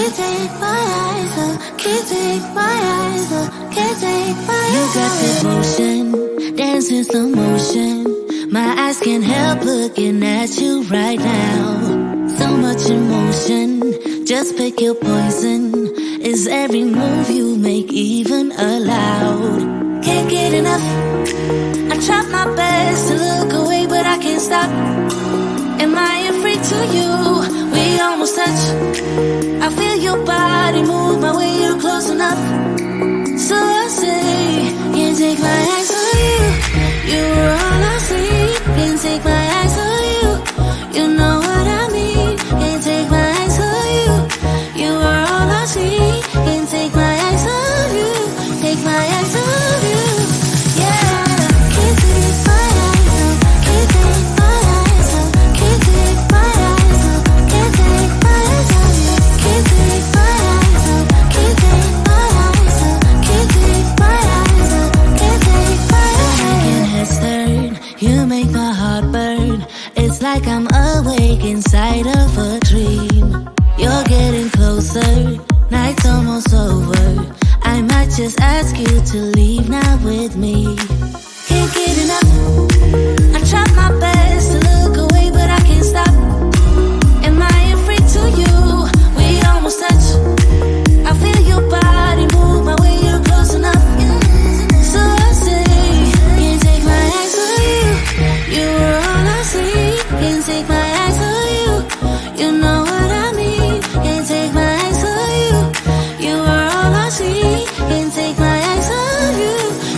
Can't take my eyes off, can't take my eyes off, can't take my eyes off. You got devotion, dancing slow motion. My eyes can't help looking at you right now. So much emotion, just pick your poison. Is every move you make even allowed? Can't get enough. I try my best to look away, but I can't stop. Am I afraid to you? We almost touch. I feel your body move my way, you're close enough. So I say, can't take my eyes on you. You were all I see. Can't take my eyes on you. You know what I mean. Can't take my eyes on you. You were all I see. Can't take my eyes on you. Take my eyes on you. Yeah. Can't take my eyes off. Can't take my eyes off. Can't take my eyes off. Can't take my eyes off you. Can't take my eyes off. Can't take my eyes off. Can't take my eyes off. Can't take my eyes off. Making heads turn, you make my heart burn. It's like I'm awake inside of a dream. You're getting closer, night's almost over. I might just ask you to leave now with me. Can't get enough. I try my best to look away, but I can't stop. Am I afraid to you? We almost touch. I feel your body move my way, you're close enough. So I say, can't take my eyes on you. You were all I see. Can't take my eyes on you. You know what I mean. Can't take my eyes on you. You were all I see. Can't take my eyes on you.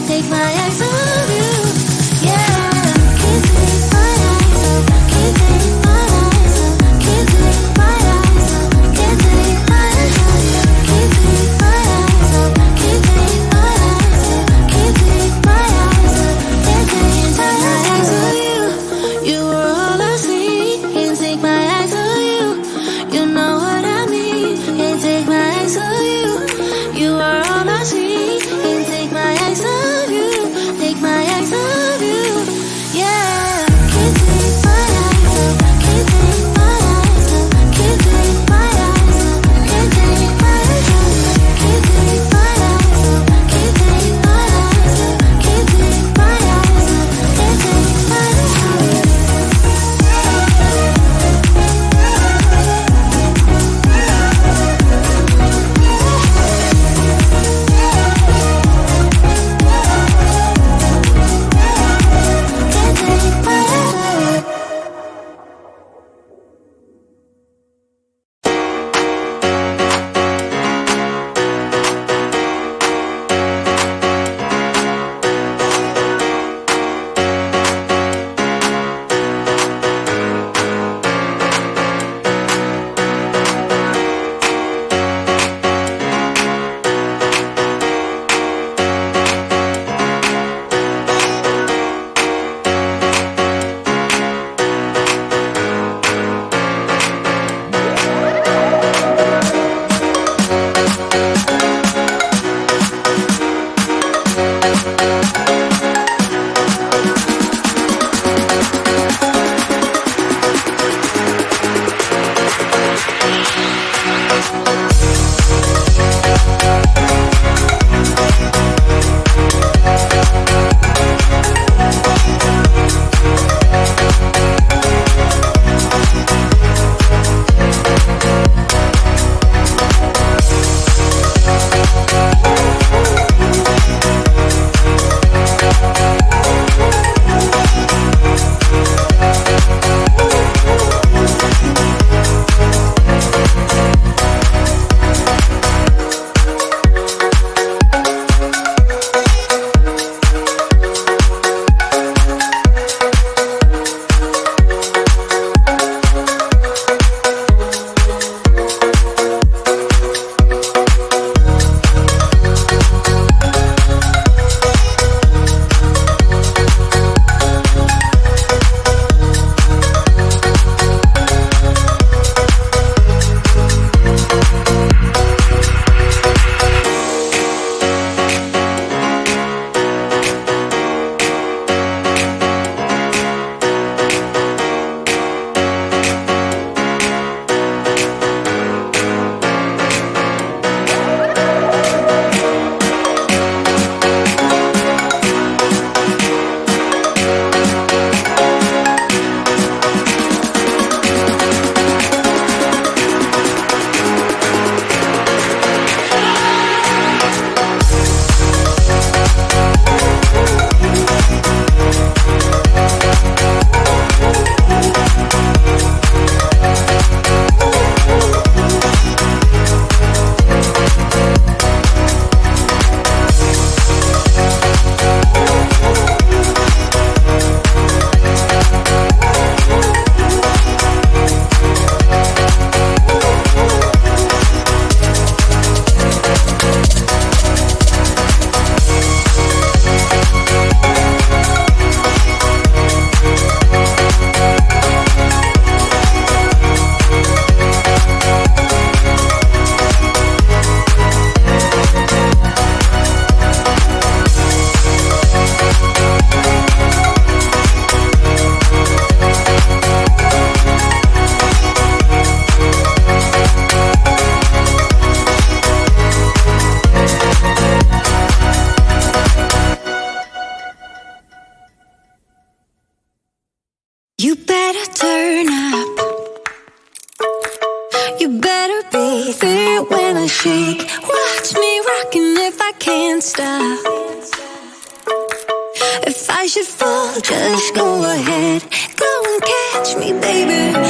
Take my eyes on you. Yeah. Can't take my it when I shake. Watch me rocking if I can't stop. If I should fall, just go ahead. Go and catch me, baby.